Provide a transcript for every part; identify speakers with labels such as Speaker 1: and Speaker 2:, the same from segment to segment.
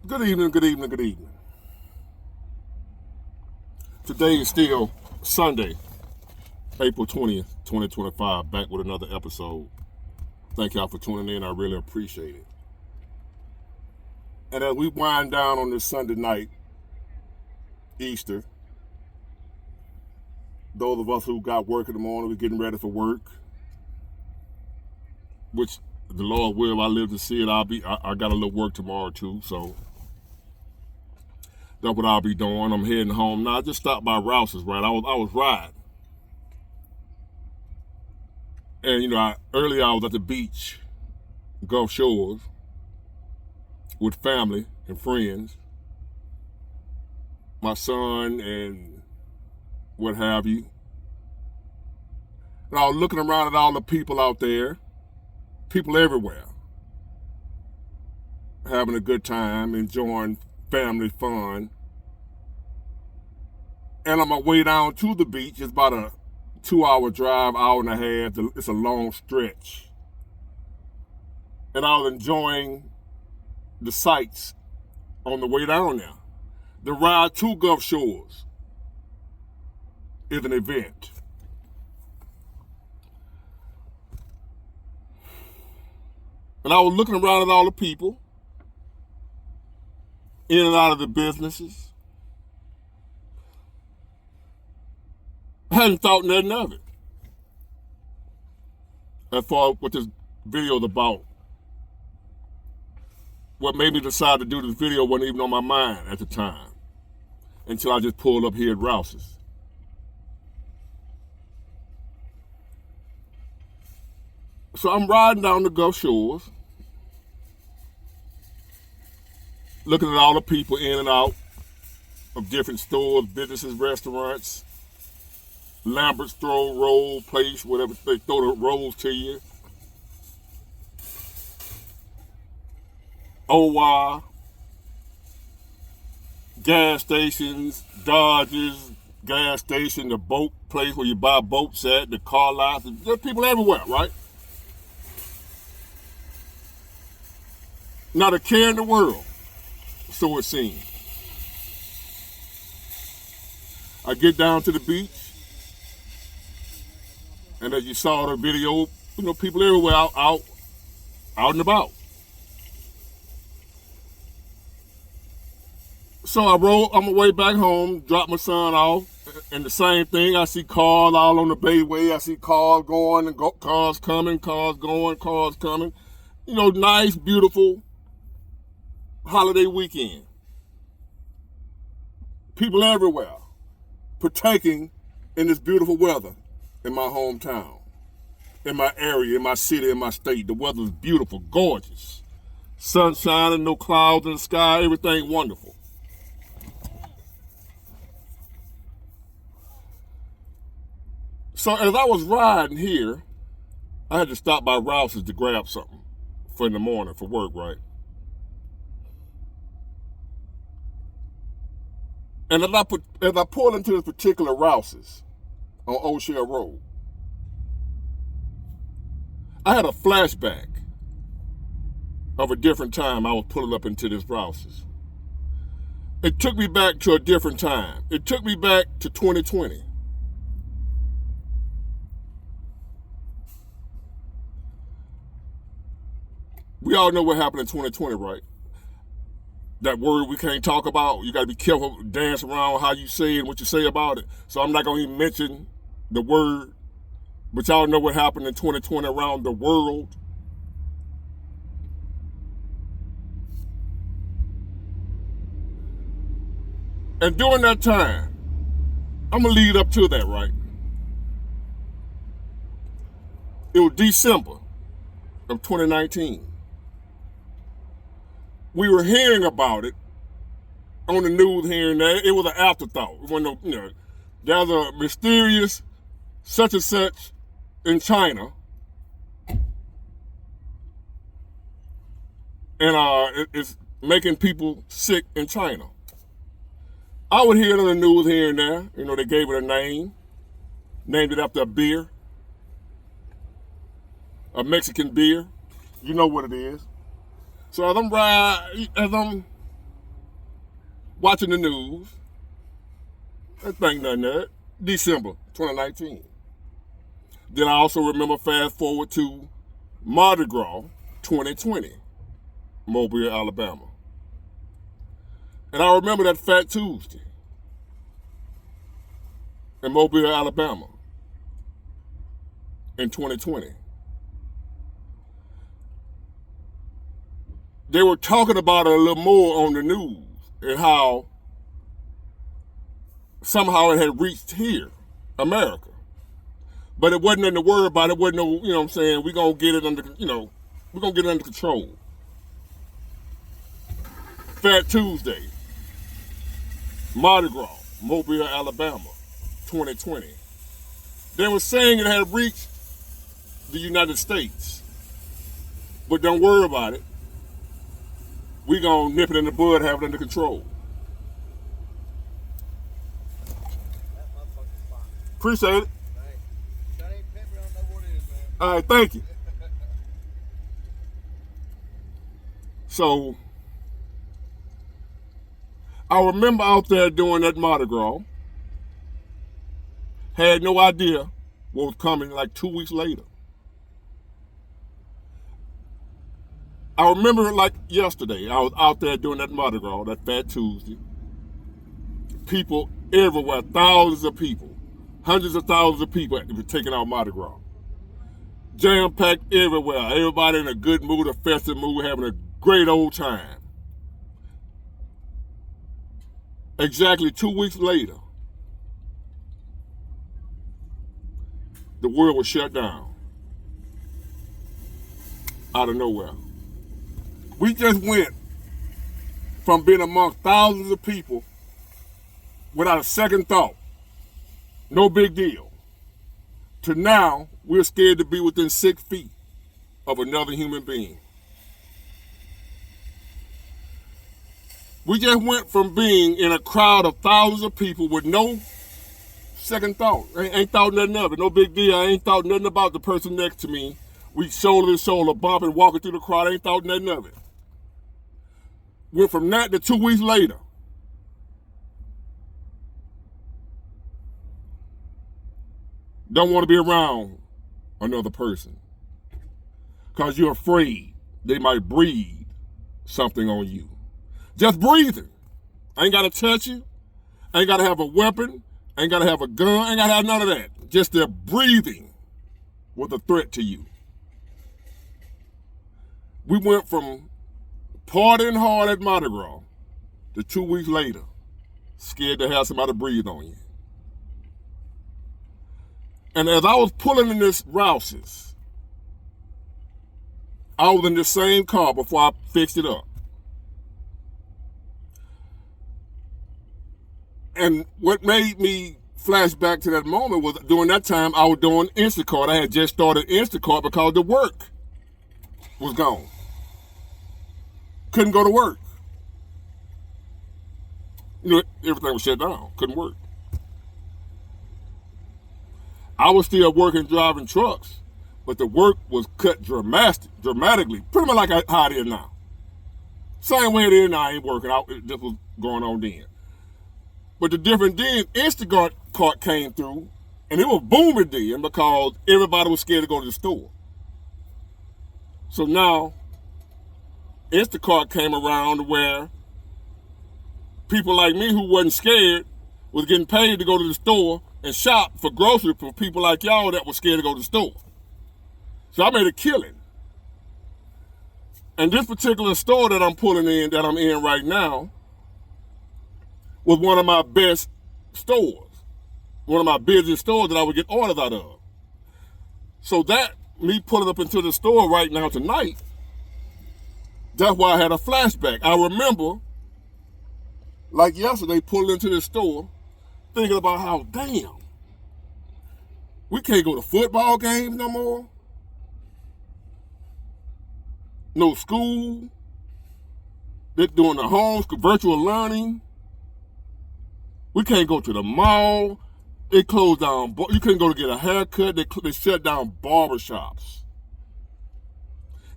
Speaker 1: Good evening, good evening, good evening. Today is still Sunday, April 20th, 2025, back with another episode. Thank y'all for tuning in. I really appreciate it. And as we wind down on this Sunday night, Easter, those of us who got work in the morning, we're getting ready for work, which the Lord will, if I live to see it, I got a little work tomorrow too, so that's what I'll be doing. I'm heading home now. I just stopped by Rouse's, right? I was riding. And earlier I was at the beach, Gulf Shores, with family and friends, my son and what have you. And I was looking around at all the people out there, people everywhere, having a good time, enjoying family fun. And on my way down to the beach, it's about a 2-hour drive, hour and a half. It's a long stretch. And I was enjoying the sights on the way down there. The ride to Gulf Shores is an event. And I was looking around at all the people, in and out of the businesses. I hadn't thought nothing of it. As far as what this video is about. What made me decide to do this video wasn't even on my mind at the time, until I just pulled up here at Rouse's. So I'm riding down the Gulf Shores, looking at all the people in and out of different stores, businesses, restaurants, Lambert's throw roll place, whatever, they throw the rolls to you. OY, gas stations, Dodges, gas station, the boat place where you buy boats at, the car lots, there's people everywhere, right? Not a care in the world, so it seems. I get down to the beach, and as you saw the video, people everywhere out and about. So I roll on my way back home, drop my son off, and the same thing. I see cars all on the Bayway. I see cars going and cars coming, cars going, cars coming. Nice, beautiful holiday weekend. People everywhere partaking in this beautiful weather in my hometown, in my area, in my city, in my state. The weather's beautiful, gorgeous. Sun shining, no clouds in the sky, everything wonderful. So as I was riding here, I had to stop by Rouse's to grab something for in the morning for work, right? And as I pulled into this particular Rouse's on Old Shell Road, I had a flashback of a different time I was pulling up into this Rouse's. It took me back to a different time. It took me back to 2020. We all know what happened in 2020, right? That word we can't talk about. You got to be careful, dance around how you say it and what you say about it. So I'm not going to even mention the word, but y'all know what happened in 2020 around the world. And during that time, I'm going to lead up to that, right? It was December of 2019. We were hearing about it on the news here and there. It was an afterthought. There's a mysterious such and such in China, and it's making people sick in China. I would hear it on the news here and there. They gave it a name, named it after a beer, a Mexican beer. You know what it is. So as I'm watching the news. I think nothing of that. December 2019. Then I also remember fast forward to Mardi Gras 2020, Mobile, Alabama. And I remember that Fat Tuesday in Mobile, Alabama in 2020. They were talking about it a little more on the news and how somehow it had reached here, America. But it wasn't nothing to worry about. It wasn't no, you know what I'm saying, we're going to get it under, we're going to get it under control. Fat Tuesday, Mardi Gras, Mobile, Alabama, 2020. They were saying it had reached the United States. But don't worry about it. We're going to nip it in the bud, have it under control. Appreciate it. All right, thank you. So, I remember out there doing that Mardi Gras. Had no idea what was coming like 2 weeks later. I remember it like yesterday. I was out there doing that Mardi Gras, that Fat Tuesday. People everywhere, thousands of people, hundreds of thousands of people taking out Mardi Gras. Jam-packed everywhere. Everybody in a good mood, a festive mood, having a great old time. Exactly 2 weeks later, the world was shut down. Out of nowhere. We just went from being among thousands of people without a second thought, no big deal, to now we're scared to be within 6 feet of another human being. We just went from being in a crowd of thousands of people with no second thought. Ain't thought nothing of it, no big deal. I ain't thought nothing about the person next to me. We shoulder to shoulder, bumping, walking through the crowd. I ain't thought nothing of it. Went from that to 2 weeks later. Don't want to be around another person because you're afraid they might breathe something on you. Just breathing. I ain't got to touch you. I ain't got to have a weapon. I ain't got to have a gun. I ain't got to have none of that. Just their breathing was a threat to you. We went from partying hard at Mardi Gras to 2 weeks later, scared to have somebody breathe on you. And as I was pulling in this Rouse's, I was in the same car before I fixed it up. And what made me flash back to that moment was during that time I was doing Instacart. I had just started Instacart because the work was gone. Couldn't go to work. Everything was shut down. Couldn't work. I was still working driving trucks, but the work was cut dramatically, pretty much like how it is now. Same way it is now, I ain't working out. It just was going on then. But the difference then, Instacart came through, and it was booming then because everybody was scared to go to the store. So now, Instacart came around where people like me who wasn't scared was getting paid to go to the store and shop for groceries for people like y'all that were scared to go to the store. So I made a killing. And this particular store that I'm in right now, was one of my best stores. One of my busiest stores that I would get orders out of. So that, me pulling up into the store right now tonight, that's why I had a flashback. I remember, like yesterday, pulling into the store, thinking about how, damn, we can't go to football games no more. No school. They're doing the home virtual learning. We can't go to the mall. They closed down. You couldn't go to get a haircut. They shut down barbershops.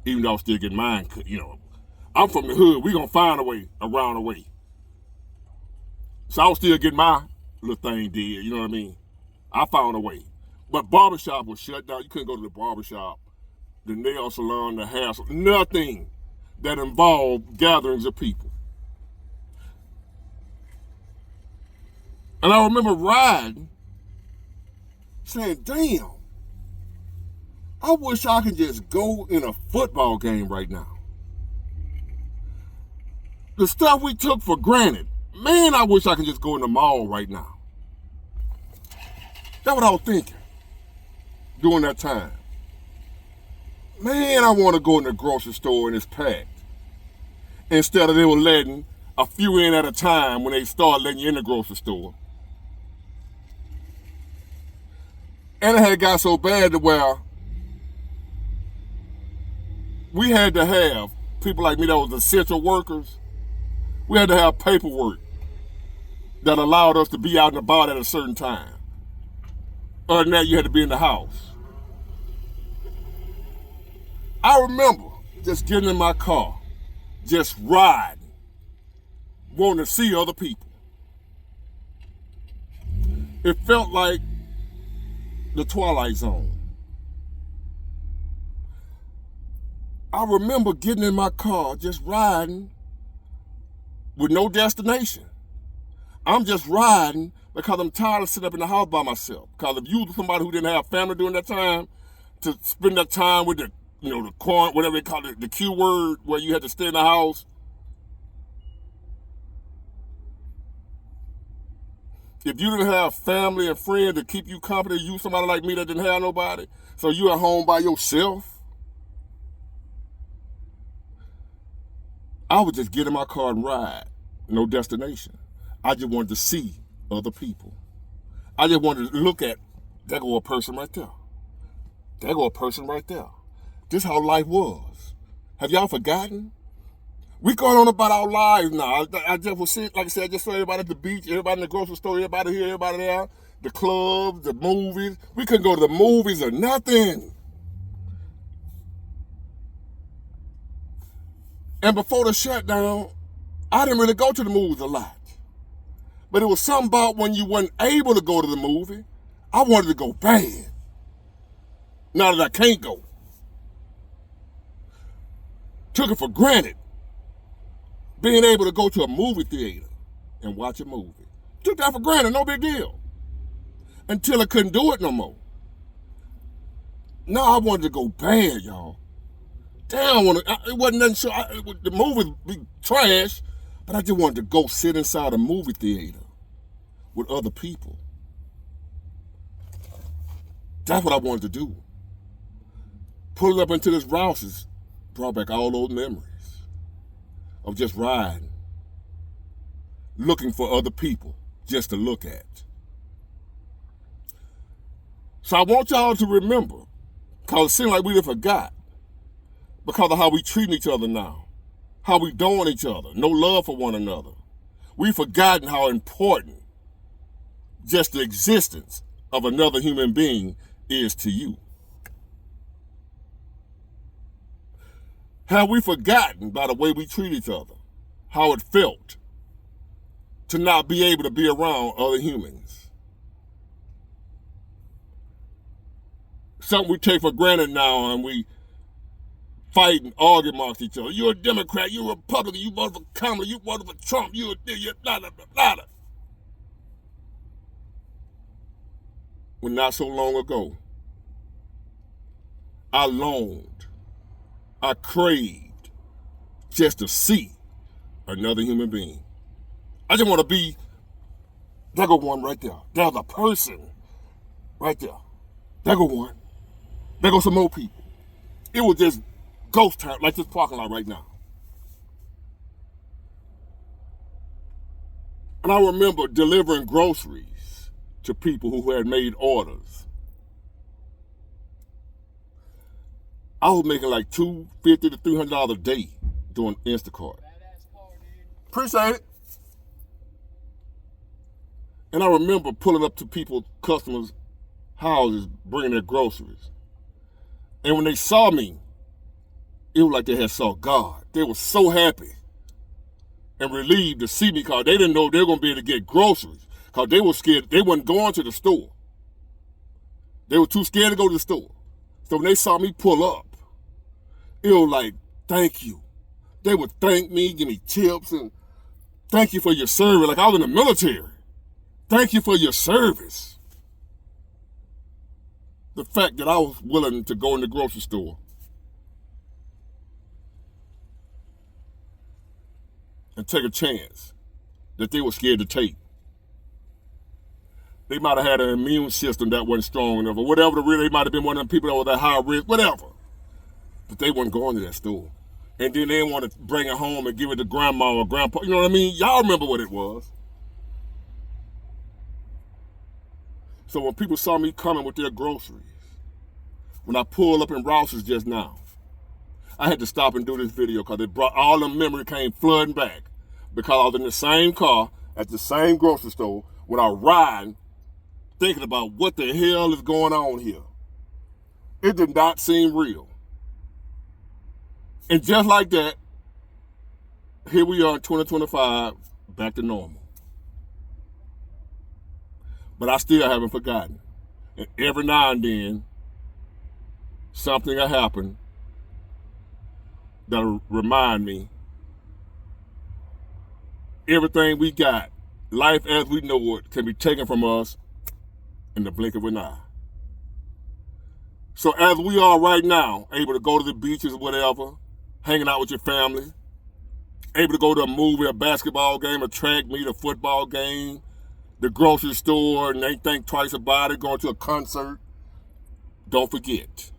Speaker 1: Even though I'm still getting mine cut, I'm from the hood. We gonna find a way around the way. So I was still getting my little thing did, you know what I mean? I found a way. But barbershop was shut down. You couldn't go to the barbershop, the nail salon, the hair salon, nothing that involved gatherings of people. And I remember riding, saying, damn, I wish I could just go in a football game right now. The stuff we took for granted, man, I wish I could just go in the mall right now. That's what I was thinking during that time. Man, I want to go in the grocery store and it's packed. Instead of they were letting a few in at a time when they start letting you in the grocery store. And it had got so bad to where we had to have people like me that was essential workers. We had to have paperwork that allowed us to be out and about at a certain time. Other than that, you had to be in the house. I remember just getting in my car, just riding, wanting to see other people. It felt like the Twilight Zone. I remember getting in my car, just riding with no destination. I'm just riding because I'm tired of sitting up in the house by myself. Because if you were somebody who didn't have family during that time, to spend that time with the whatever they call it, the Q word, where you had to stay in the house. If you didn't have family and friends to keep you company, you somebody like me that didn't have nobody, so you at home by yourself, I would just get in my car and ride. No destination. I just wanted to see other people. I just wanted to look at, there go a person right there. There go a person right there. This is how life was. Have y'all forgotten? We going on about our lives now. I just was sitting, like I said, I just saw everybody at the beach, everybody in the grocery store, everybody here, everybody there, the clubs, the movies. We couldn't go to the movies or nothing. And before the shutdown, I didn't really go to the movies a lot. But it was something about when you weren't able to go to the movie, I wanted to go bad. Now that I can't go. Took it for granted. Being able to go to a movie theater and watch a movie. Took that for granted, no big deal. Until I couldn't do it no more. Now I wanted to go bad, y'all. Damn, it wasn't nothing, so the movie be trash, but I just wanted to go sit inside a movie theater with other people. That's what I wanted to do. Pulling up into this Rouse's brought back all those memories of just riding, looking for other people just to look at. So I want y'all to remember, because it seems like we done forgot, because of how we treat each other now, how we doing each other, no love for one another. We've forgotten how important just the existence of another human being is to you. Have we forgotten by the way we treat each other, how it felt to not be able to be around other humans? Something we take for granted now, and we fight and argue amongst each other. You're a Democrat, you're a Republican, you voted for Kamala, you voted for Trump, you're blah, blah, blah, blah. When not so long ago, I longed, I craved just to see another human being. I just want to be, there go one right there. There's a person right there. There go one. There go some more people. It was just ghost town, like this parking lot right now. And I remember delivering groceries to people who had made orders. I was making like $250 to $300 a day doing Instacart. Appreciate it. And I remember pulling up to people, customers' houses, bringing their groceries. And when they saw me, it was like they had saw God. They were so happy and relieved to see me because they didn't know they were going to be able to get groceries because they were scared. They wasn't going to the store. They were too scared to go to the store. So when they saw me pull up, it was like, thank you. They would thank me, give me tips, and thank you for your service. Like I was in the military. Thank you for your service. The fact that I was willing to go in the grocery store and take a chance that they were scared to take. They might have had an immune system that wasn't strong enough, or whatever the reason. They might have been one of them people that was at high risk, whatever. But they weren't going to that store. And then they want to bring it home and give it to grandma or grandpa. You know what I mean? Y'all remember what it was. So when people saw me coming with their groceries, when I pulled up in Rouse's just now, I had to stop and do this video because it brought all the memory came flooding back because I was in the same car at the same grocery store when I was riding, thinking about what the hell is going on here. It did not seem real. And just like that, here we are in 2025, back to normal. But I still haven't forgotten. And every now and then, something will happen that'll remind me everything we got, life as we know it, can be taken from us in the blink of an eye. So as we are right now, able to go to the beaches or whatever, hanging out with your family, able to go to a movie, a basketball game, a track meet, a football game, the grocery store, and they think twice about it, going to a concert, don't forget.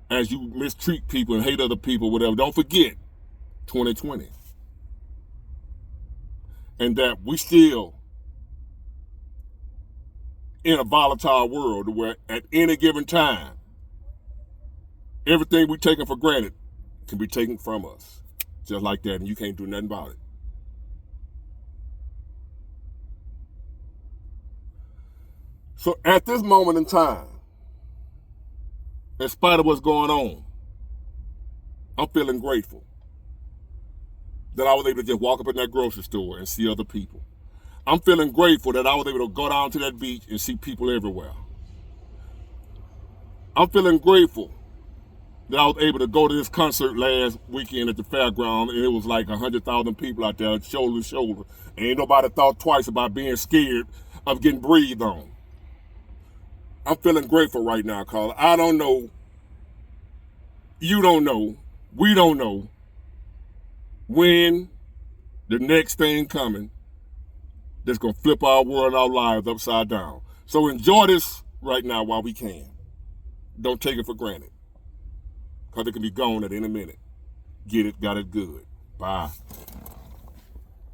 Speaker 1: As you mistreat people and hate other people, whatever, don't forget 2020. And that we still in a volatile world where at any given time, everything we taken for granted can be taken from us. Just like that, and you can't do nothing about it. So at this moment in time, in spite of what's going on, I'm feeling grateful that I was able to just walk up in that grocery store and see other people. I'm feeling grateful that I was able to go down to that beach and see people everywhere. I'm feeling grateful that I was able to go to this concert last weekend at the fairground, and it was like 100,000 people out there, shoulder to shoulder. And ain't nobody thought twice about being scared of getting breathed on. I'm feeling grateful right now, Carla. I don't know, you don't know, we don't know when the next thing coming that's going to flip our world, our lives upside down. So enjoy this right now while we can. Don't take it for granted, because it can be gone at any minute. Get it, got it good. Bye.